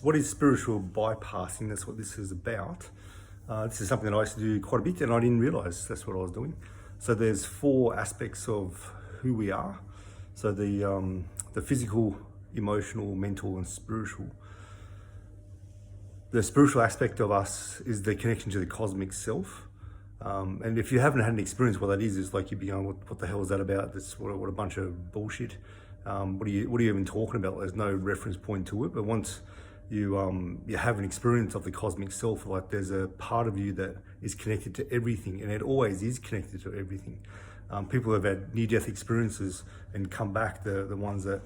what is spiritual bypassing? That's what this is about. This is something that I used to do quite a bit, and I didn't realise that's what I was doing. So there's four aspects of who we are. So the physical, emotional, mental, and spiritual. The spiritual aspect of us is the connection to the cosmic self. And if you haven't had an experience, what that is like you'd be going, what the hell is that about? That's what a bunch of bullshit. What are you even talking about? There's no reference point to it. But once you have an experience of the cosmic self, like there's a part of you that is connected to everything, and it always is connected to everything. People who have had near-death experiences and come back, the ones that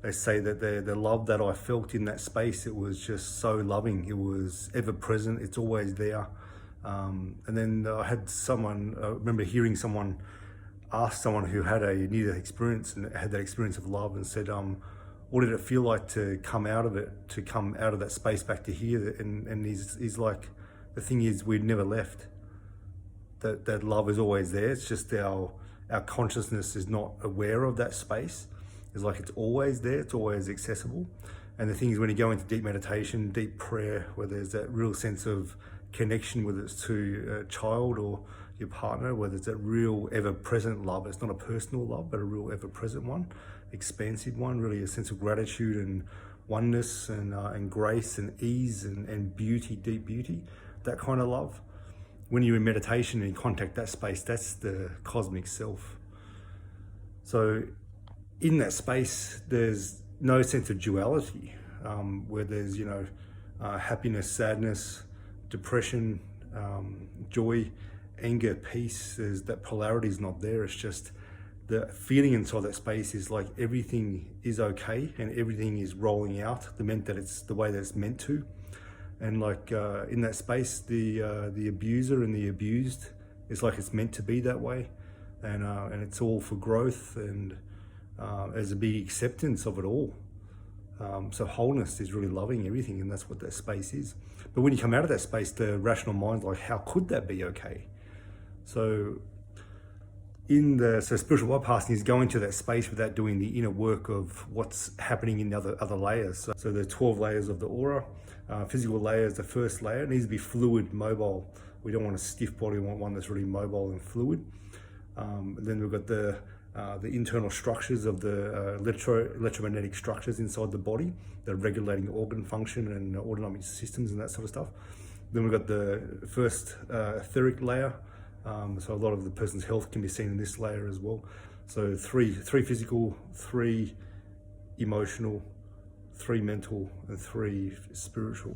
they say that the love that I felt in that space, it was just so loving. It was ever present. It's always there. And then I remember hearing someone ask someone who had a near-death experience and had that experience of love and said, what did it feel like to come out of it, to come out of that space back to here? And he's like, the thing is, we'd never left. That love is always there. It's just our consciousness is not aware of that space. It's like it's always there, it's always accessible. And the thing is, when you go into deep meditation, deep prayer, where there's that real sense of connection, whether it's to a child or your partner, whether it's that real ever-present love, it's not a personal love, but a real ever-present one, expansive one, really a sense of gratitude and oneness and grace and ease and beauty, deep beauty, that kind of love. When you're in meditation and you contact that space, that's the cosmic self. So in that space, there's no sense of duality, where there's, happiness, sadness, depression, joy, anger, peace. There's that polarity is not there. It's just the feeling inside that space is like everything is okay and everything is rolling out it's the way that it's meant to. And like in that space, the abuser and the abused, it's like it's meant to be that way, and it's all for growth and there's a big acceptance of it all. So wholeness is really loving everything, and that's what that space is. But when you come out of that space, the rational mind's like, how could that be okay? So spiritual bypassing is going to that space without doing the inner work of what's happening in the other layers. So the 12 layers of the aura. Physical layer is the first layer. It needs to be fluid, mobile. We don't want a stiff body, we want one that's really mobile and fluid. And then we've got the internal structures of the electromagnetic structures inside the body that are regulating organ function and autonomic systems and that sort of stuff. Then we've got the first etheric layer. So a lot of the person's health can be seen in this layer as well. So three physical, 3 emotional, 3 mental, and 3 spiritual.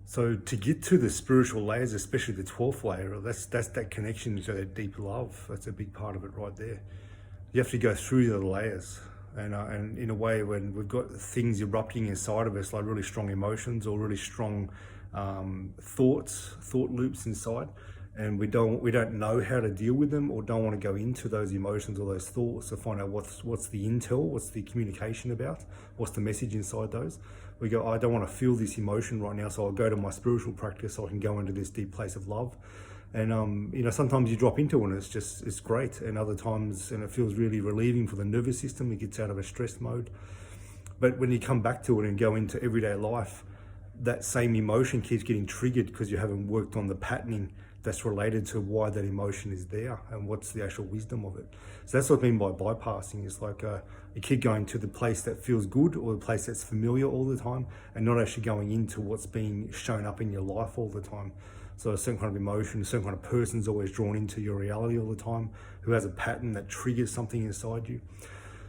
So to get to the spiritual layers, especially the 12th layer, that's that connection to that deep love. That's a big part of it right there. You have to go through the layers, and in a way, when we've got things erupting inside of us, like really strong emotions or really strong thought loops inside, and we don't know how to deal with them or don't want to go into those emotions or those thoughts to find out what's the intel, what's the communication about, what's the message inside those. We go, I don't want to feel this emotion right now, so I'll go to my spiritual practice so I can go into this deep place of love. And sometimes you drop into it and it's great, and other times, and it feels really relieving for the nervous system. It gets out of a stress mode. But when you come back to it and go into everyday life, that same emotion keeps getting triggered because you haven't worked on the patterning that's related to why that emotion is there and what's the actual wisdom of it. So that's what I mean by bypassing. It's like a kid going to the place that feels good or the place that's familiar all the time, and not actually going into what's being shown up in your life all the time. So a certain kind of emotion, a certain kind of person's always drawn into your reality all the time, who has a pattern that triggers something inside you.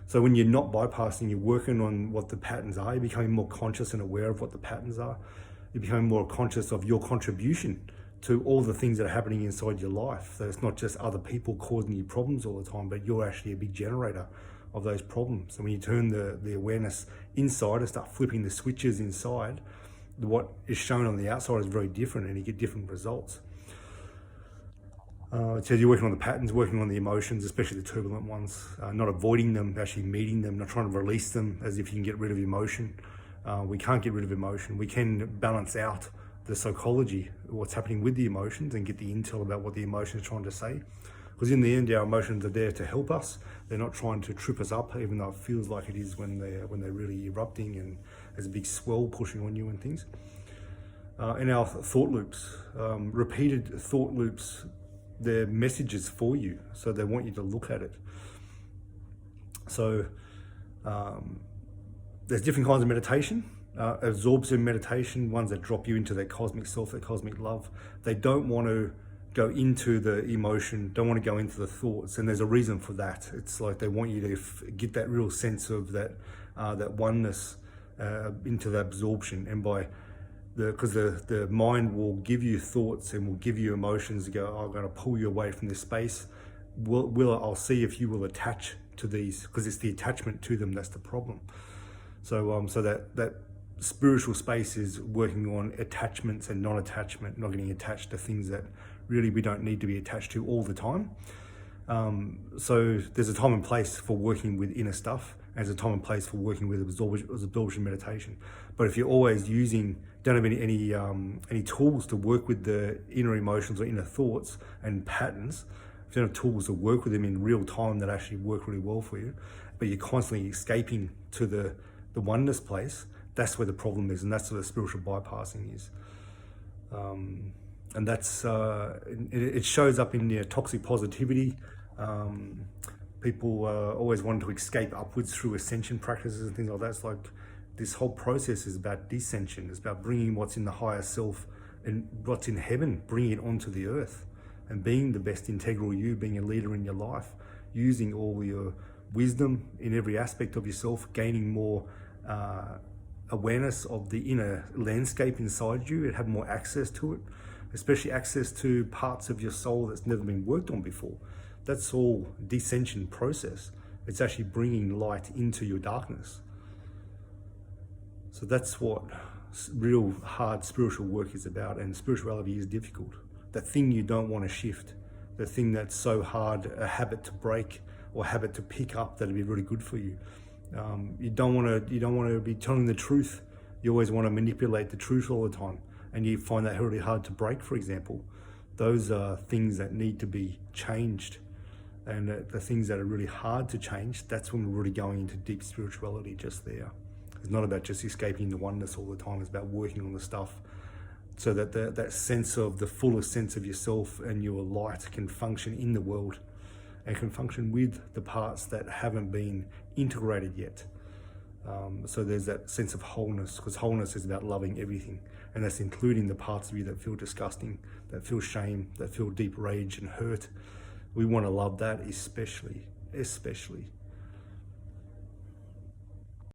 So when you're not bypassing, you're working on what the patterns are. You're becoming more conscious and aware of what the patterns are. You're becoming more conscious of your contribution to all the things that are happening inside your life. So it's not just other people causing you problems all the time, but you're actually a big generator of those problems. And when you turn the awareness inside and start flipping the switches inside, what is shown on the outside is very different, and you get different results. So you're working on the patterns, working on the emotions, especially the turbulent ones, not avoiding them, actually meeting them, not trying to release them as if you can get rid of emotion. We can't get rid of emotion. We can balance out the psychology, what's happening with the emotions, and get the intel about what the emotion is trying to say. Because in the end, our emotions are there to help us. They're not trying to trip us up, even though it feels like it is when they're really erupting and there's a big swell pushing on you and things. And our thought loops, repeated thought loops, they're messages for you, so they want you to look at it. So there's different kinds of meditation. Absorptive meditation, ones that drop you into that cosmic self, that cosmic love. They don't want to go into the emotion, don't want to go into the thoughts, and there's a reason for that. It's like they want you to get that real sense of that oneness into the absorption, and because the mind will give you thoughts and will give you emotions to go, I'm going to pull you away from this space. I'll see if you will attach to these, because it's the attachment to them that's the problem. So that spiritual space is working on attachments and non-attachment, not getting attached to things that really we don't need to be attached to all the time. So there's a time and place for working with inner stuff, and there's a time and place for working with absorption meditation. But if you're always don't have any tools to work with the inner emotions or inner thoughts and patterns, if you don't have tools to work with them in real time that actually work really well for you, but you're constantly escaping to the oneness place, that's where the problem is, and that's where the spiritual bypassing is. And that's it shows up in toxic positivity. People always want to escape upwards through ascension practices and things like that. It's like this whole process is about descension. It's about bringing what's in the higher self and what's in heaven, bringing it onto the earth, and being the best integral you, being a leader in your life, using all your wisdom in every aspect of yourself, gaining more awareness of the inner landscape inside you, and have more access to it, especially access to parts of your soul that's never been worked on before. That's all descension process. It's actually bringing light into your darkness. So that's what real hard spiritual work is about, and spirituality is difficult. That thing you don't want to shift, the thing that's so hard, a habit to break or habit to pick up that'd be really good for you. You don't want to be telling the truth. You always want to manipulate the truth all the time, and you find that really hard to break, for example. Those are things that need to be changed, and the things that are really hard to change, that's when we're really going into deep spirituality just there. It's not about just escaping the oneness all the time. It's about working on the stuff so that that sense of the fullest sense of yourself and your light can function in the world, and can function with the parts that haven't been integrated yet. So there's that sense of wholeness, because wholeness is about loving everything, and that's including the parts of you that feel disgusting, that feel shame, that feel deep rage and hurt. We want to love that especially.